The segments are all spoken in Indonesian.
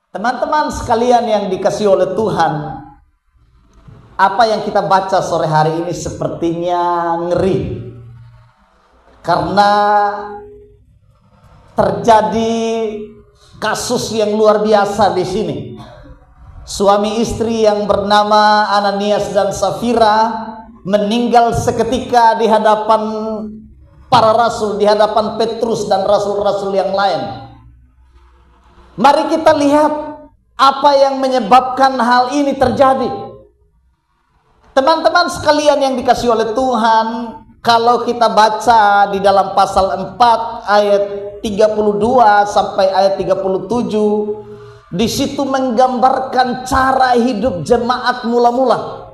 Teman-teman sekalian yang dikasihi oleh Tuhan, apa yang kita baca sore hari ini sepertinya ngeri. Karena terjadi kasus yang luar biasa di sini. Suami istri yang bernama Ananias dan Safira meninggal seketika di hadapan para rasul, di hadapan Petrus dan rasul-rasul yang lain. Mari kita lihat apa yang menyebabkan hal ini terjadi. Teman-teman sekalian yang dikasihi oleh Tuhan, kalau kita baca di dalam pasal 4 ayat 32 sampai ayat 37, di situ menggambarkan cara hidup jemaat mula-mula.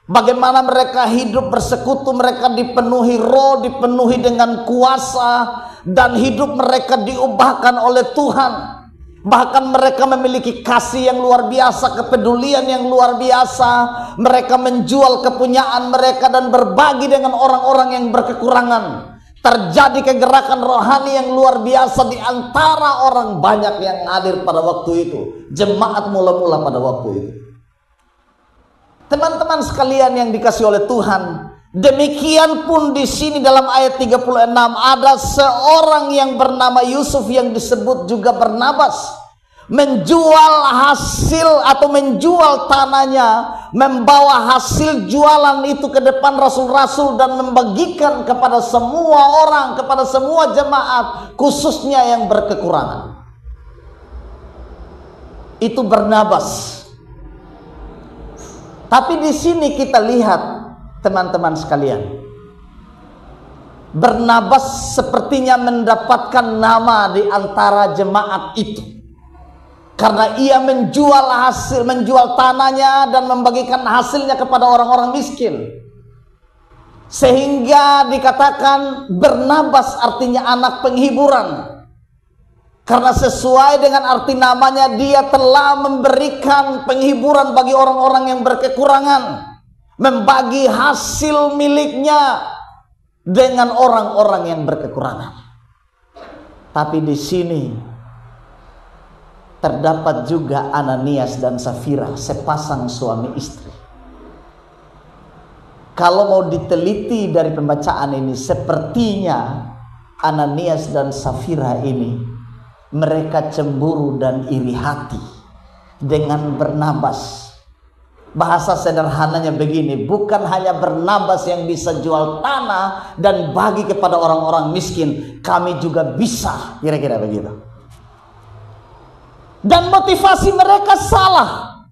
Bagaimana mereka hidup bersekutu, mereka dipenuhi roh, dipenuhi dengan kuasa, dan hidup mereka diubahkan oleh Tuhan. Bahkan mereka memiliki kasih yang luar biasa, kepedulian yang luar biasa. Mereka menjual kepunyaan mereka dan berbagi dengan orang-orang yang berkekurangan. Terjadi kegerakan rohani yang luar biasa di antara orang banyak yang hadir pada waktu itu. Jemaat mula-mula pada waktu itu. Teman-teman sekalian yang dikasihi oleh Tuhan, demikian pun di sini dalam ayat 36 ada seorang yang bernama Yusuf yang disebut juga Barnabas, menjual hasil atau menjual tanahnya, membawa hasil jualan itu ke depan rasul-rasul dan membagikan kepada semua orang, kepada semua jemaat, khususnya yang berkekurangan. Itu Barnabas. Tapi di sini kita lihat, teman-teman sekalian, Barnabas sepertinya mendapatkan nama di antara jemaat itu karena ia menjual hasil, menjual tanahnya dan membagikan hasilnya kepada orang-orang miskin, sehingga dikatakan Barnabas artinya anak penghiburan. Karena sesuai dengan arti namanya, dia telah memberikan penghiburan bagi orang-orang yang berkekurangan, membagi hasil miliknya dengan orang-orang yang berkekurangan. Tapi di sini terdapat juga Ananias dan Safira, sepasang suami istri. Kalau mau diteliti dari pembacaan ini, sepertinya Ananias dan Safira ini mereka cemburu dan iri hati dengan Barnabas. Bahasa sederhananya begini, bukan hanya Barnabas yang bisa jual tanah dan bagi kepada orang-orang miskin, kami juga bisa, kira-kira begitu. Dan motivasi mereka salah.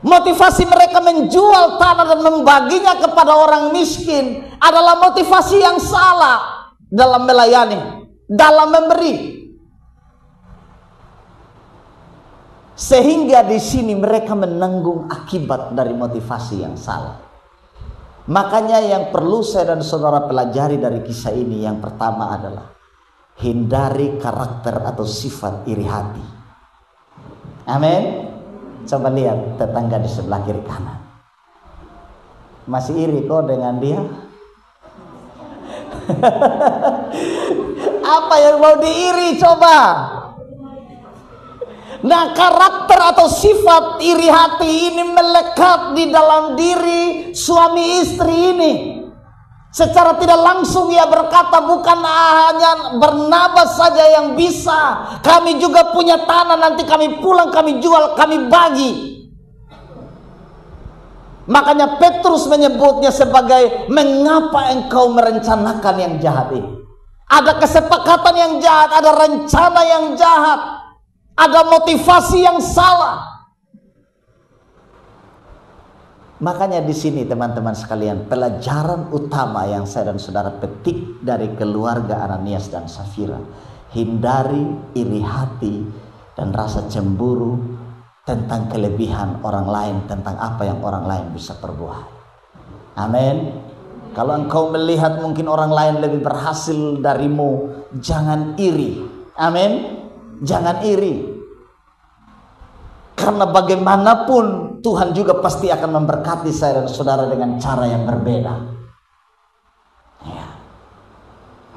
Motivasi mereka menjual tanah dan membaginya kepada orang miskin adalah motivasi yang salah dalam melayani, dalam memberi. Sehingga di sini mereka menanggung akibat dari motivasi yang salah. Makanya yang perlu saya dan saudara pelajari dari kisah ini, yang pertama adalah hindari karakter atau sifat iri hati. Amin. Coba lihat tetangga di sebelah kiri kanan. Masih iri kok dengan dia? Apa yang mau diiri coba? Nah, karakter atau sifat iri hati ini melekat di dalam diri suami istri ini. Secara tidak langsung ia berkata, bukan hanya Barnabas saja yang bisa, kami juga punya tanah, nanti kami pulang, kami jual, kami bagi. Makanya Petrus menyebutnya sebagai, mengapa engkau merencanakan yang jahat ini? Ada kesepakatan yang jahat, ada rencana yang jahat, ada motivasi yang salah. Makanya di sini teman-teman sekalian, pelajaran utama yang saya dan saudara petik dari keluarga Ananias dan Safira, hindari iri hati dan rasa cemburu tentang kelebihan orang lain, tentang apa yang orang lain bisa perbuat. Amin. Kalau engkau melihat mungkin orang lain lebih berhasil darimu, jangan iri. Amin. Jangan iri. Karena bagaimanapun Tuhan juga pasti akan memberkati saya dan saudara dengan cara yang berbeda. Ya.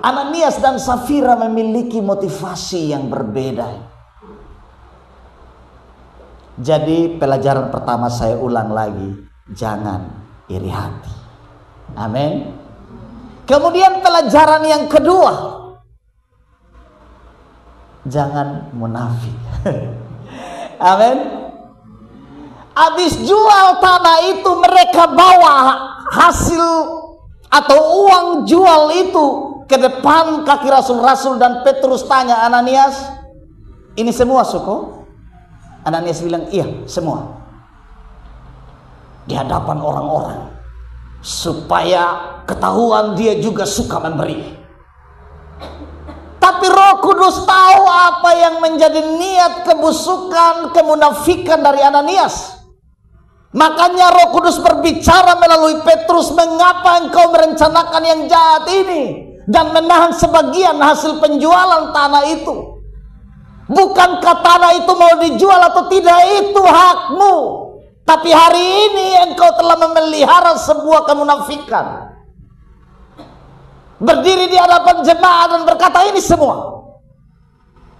Ananias dan Safira memiliki motivasi yang berbeda. Jadi pelajaran pertama saya ulang lagi, jangan iri hati. Amin. Kemudian pelajaran yang kedua, jangan munafik. Amin. Habis jual tanah itu, mereka bawa hasil atau uang jual itu ke depan kaki rasul-rasul, dan Petrus tanya Ananias, ini semua suku? Ananias bilang, iya semua. Di hadapan orang-orang, supaya ketahuan dia juga suka memberi. Tapi Roh Kudus tahu apa yang menjadi niat kebusukan, kemunafikan dari Ananias. Makanya Roh Kudus berbicara melalui Petrus, mengapa engkau merencanakan yang jahat ini dan menahan sebagian hasil penjualan tanah itu? Bukankah tanah itu mau dijual atau tidak, itu hakmu. Tapi hari ini engkau telah memelihara sebuah kemunafikan. Berdiri di hadapan jemaat dan berkata ini semua,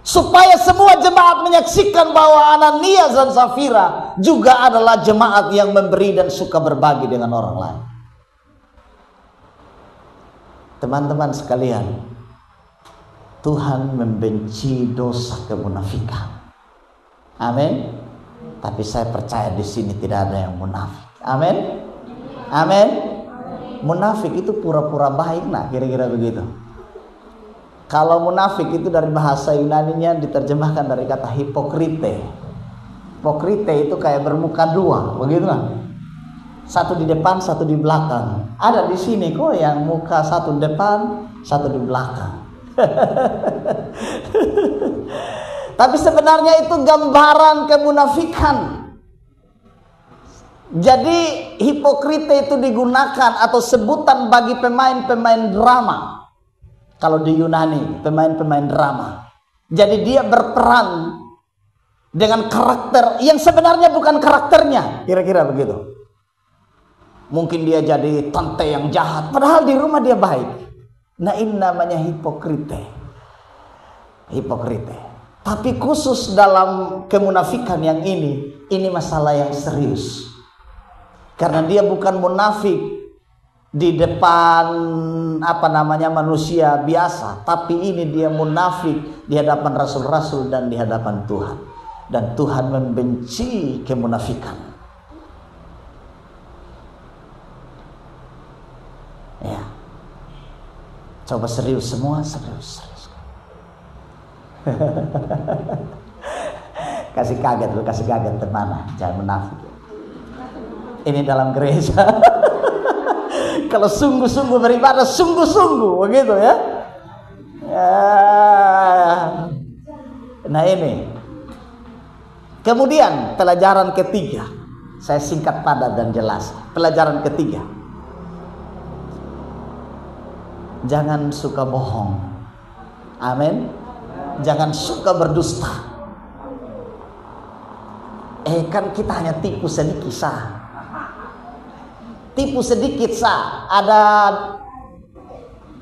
supaya semua jemaat menyaksikan bahwa Ananias dan Safira juga adalah jemaat yang memberi dan suka berbagi dengan orang lain. Teman-teman sekalian, Tuhan membenci dosa kemunafikan. Amin. Tapi saya percaya di sini tidak ada yang munafik. Amin. Amin. Munafik itu pura-pura baik, nah kira-kira begitu. Kalau munafik itu dari bahasa Yunaninya diterjemahkan dari kata hipokrite. Hipokrite itu kayak bermuka dua, begitu lah. Satu di depan, satu di belakang. Ada di sini kok yang muka satu di depan, satu di belakang. Tapi sebenarnya itu gambaran kemunafikan. Jadi hipokrite itu digunakan atau sebutan bagi pemain-pemain drama. Kalau di Yunani, pemain-pemain drama. Jadi dia berperan dengan karakter yang sebenarnya bukan karakternya, kira-kira begitu. Mungkin dia jadi tante yang jahat, padahal di rumah dia baik. Nah ini namanya hipokrite. Hipokrite. Tapi khusus dalam kemunafikan yang ini masalah yang serius. Karena dia bukan munafik di depan manusia biasa, tapi ini dia munafik di hadapan rasul-rasul dan di hadapan Tuhan. Dan Tuhan membenci kemunafikan. Ya. Coba serius semua, serius. Kasih kaget teman, jangan munafik. Ini dalam gereja. Kalau sungguh-sungguh beribadah, sungguh-sungguh begitu ya. Nah ini. Kemudian pelajaran ketiga, saya singkat padat dan jelas. Pelajaran ketiga, jangan suka bohong. Amin. Jangan suka berdusta. Kan kita hanya tipu sedikit sah. Tipu sedikit sah. Ada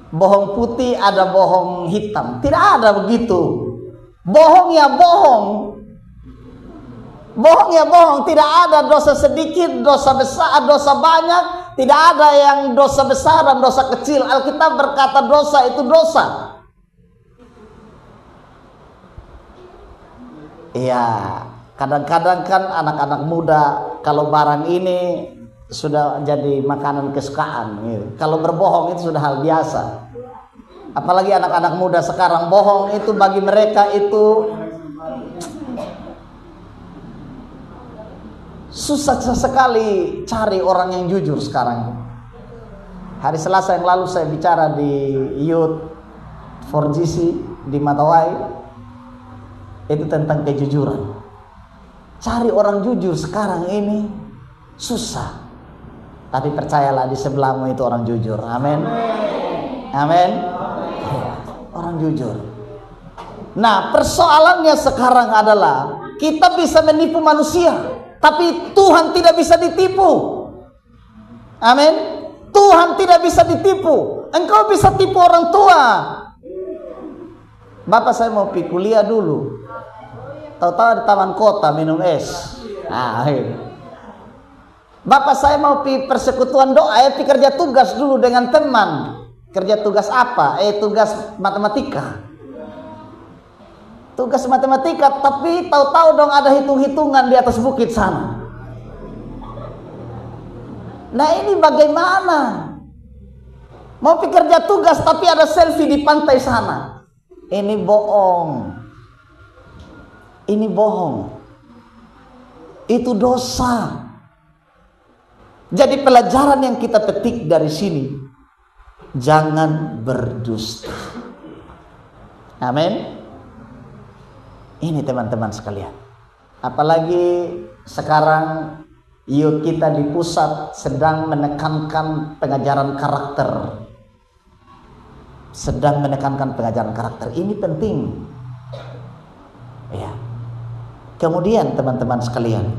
bohong putih, ada bohong hitam. Tidak ada begitu. Bohong ya bohong. Bohong ya bohong. Tidak ada dosa sedikit, dosa besar, dosa banyak. Tidak ada yang dosa besar dan dosa kecil. Alkitab berkata dosa itu dosa. Iya, kadang-kadang kan anak-anak muda kalau barang ini sudah jadi makanan kesukaan gitu. Kalau berbohong itu sudah hal biasa. Apalagi anak-anak muda sekarang, bohong itu bagi mereka itu susah sekali cari orang yang jujur sekarang. Hari Selasa yang lalu saya bicara di Youth 4GC di Matawai. Itu tentang kejujuran. Cari orang jujur sekarang ini susah. Tapi percayalah di sebelahmu itu orang jujur. Amin. Amin. Ya, orang jujur. Nah, persoalannya sekarang adalah kita bisa menipu manusia, tapi Tuhan tidak bisa ditipu. Amin. Tuhan tidak bisa ditipu. Engkau bisa tipu orang tua. Bapak saya mau pergi kuliah dulu. Tahu-tahu di taman kota minum es. Bapak saya mau pi persekutuan doa, pi kerja tugas dulu dengan teman. Kerja tugas apa? Tugas matematika. Tugas matematika, tapi tahu-tahu dong ada hitung-hitungan di atas bukit sana. Nah ini bagaimana? Mau pi kerja tugas tapi ada selfie di pantai sana. Ini bohong. Ini bohong. Itu dosa. Jadi pelajaran yang kita petik dari sini, jangan berdusta. Amin. Ini teman-teman sekalian. Apalagi sekarang yuk kita di pusat sedang menekankan pengajaran karakter. Sedang menekankan pengajaran karakter. Ini penting. Ya. Kemudian teman-teman sekalian,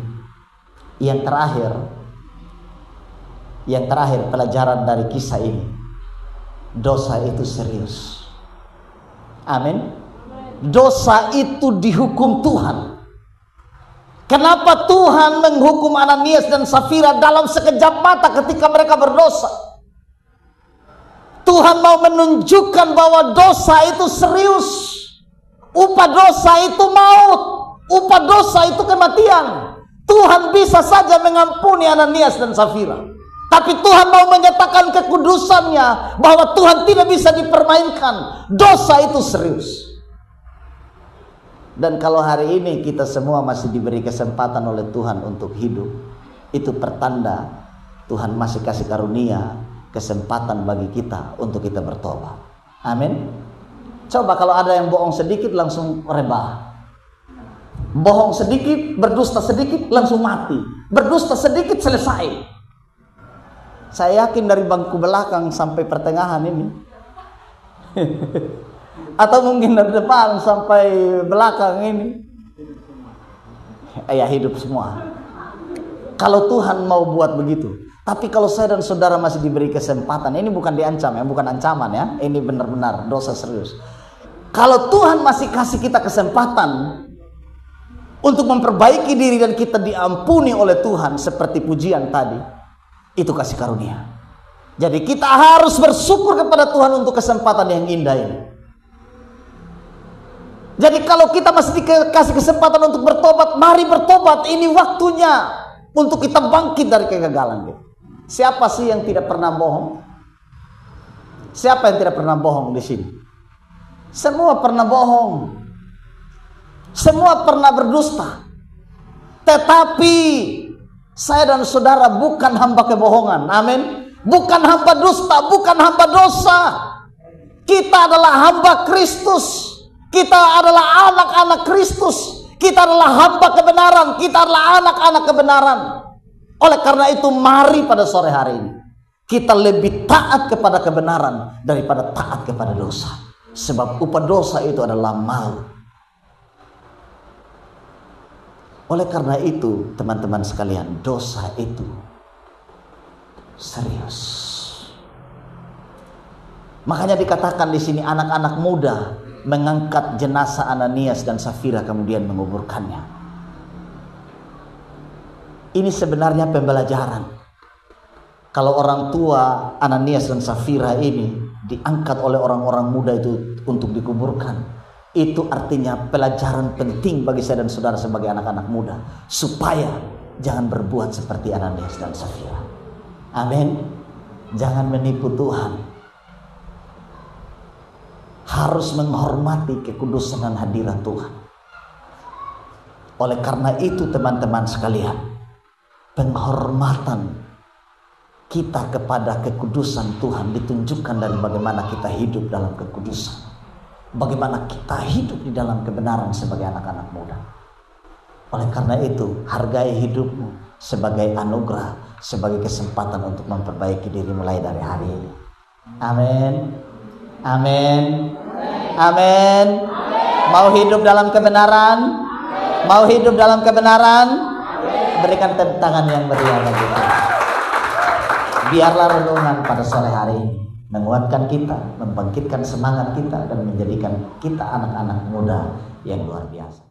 yang terakhir pelajaran dari kisah ini, dosa itu serius. Amin. Dosa itu dihukum Tuhan. Kenapa Tuhan menghukum Ananias dan Safira dalam sekejap mata ketika mereka berdosa? Tuhan mau menunjukkan bahwa dosa itu serius. Upah dosa itu maut. Upah dosa itu kematian. Tuhan bisa saja mengampuni Ananias dan Safira, tapi Tuhan mau menyatakan kekudusannya, bahwa Tuhan tidak bisa dipermainkan. Dosa itu serius. Dan kalau hari ini kita semua masih diberi kesempatan oleh Tuhan untuk hidup, itu pertanda Tuhan masih kasih karunia, kesempatan bagi kita untuk kita bertobat. Amin. Coba kalau ada yang bohong sedikit langsung rebah. Bohong sedikit, berdusta sedikit langsung mati. Berdusta sedikit selesai. Saya yakin dari bangku belakang sampai pertengahan ini atau mungkin dari depan sampai belakang ini, ya hidup semua. Kalau Tuhan mau buat begitu. Tapi kalau saya dan saudara masih diberi kesempatan, ini bukan diancam ya, bukan ancaman ya, ini benar-benar dosa serius. Kalau Tuhan masih kasih kita kesempatan untuk memperbaiki diri dan kita diampuni oleh Tuhan seperti pujian tadi, itu kasih karunia. Jadi kita harus bersyukur kepada Tuhan untuk kesempatan yang indah ini. Jadi kalau kita masih dikasih kesempatan untuk bertobat, mari bertobat. Ini waktunya untuk kita bangkit dari kegagalan. Siapa sih yang tidak pernah bohong? Siapa yang tidak pernah bohong di sini? Semua pernah bohong. Semua pernah berdusta. Tetapi saya dan saudara bukan hamba kebohongan. Amin. Bukan hamba dusta, bukan hamba dosa. Kita adalah hamba Kristus. Kita adalah anak-anak Kristus. Kita adalah hamba kebenaran. Kita adalah anak-anak kebenaran. Oleh karena itu mari pada sore hari ini kita lebih taat kepada kebenaran daripada taat kepada dosa. Sebab upah dosa itu adalah maut. Oleh karena itu teman-teman sekalian, dosa itu serius. Makanya dikatakan di sini anak-anak muda mengangkat jenazah Ananias dan Safira kemudian menguburkannya. Ini sebenarnya pembelajaran. Kalau orang tua Ananias dan Safira ini diangkat oleh orang-orang muda itu untuk dikuburkan, itu artinya pelajaran penting bagi saya dan saudara sebagai anak-anak muda, supaya jangan berbuat seperti Ananias dan Safira. Amin. Jangan menipu Tuhan. Harus menghormati kekudusan dan hadirat Tuhan. Oleh karena itu teman-teman sekalian, penghormatan kita kepada kekudusan Tuhan ditunjukkan dari bagaimana kita hidup dalam kekudusan, bagaimana kita hidup di dalam kebenaran sebagai anak-anak muda. Oleh karena itu hargai hidupmu sebagai anugerah, sebagai kesempatan untuk memperbaiki diri mulai dari hari ini. Amin. Amin. Amin. Mau hidup dalam kebenaran? Mau hidup dalam kebenaran? Berikan tepuk tangan yang meriah bagi Tuhan. Biarlah renungan pada sore hari ini menguatkan kita, membangkitkan semangat kita, dan menjadikan kita anak-anak muda yang luar biasa.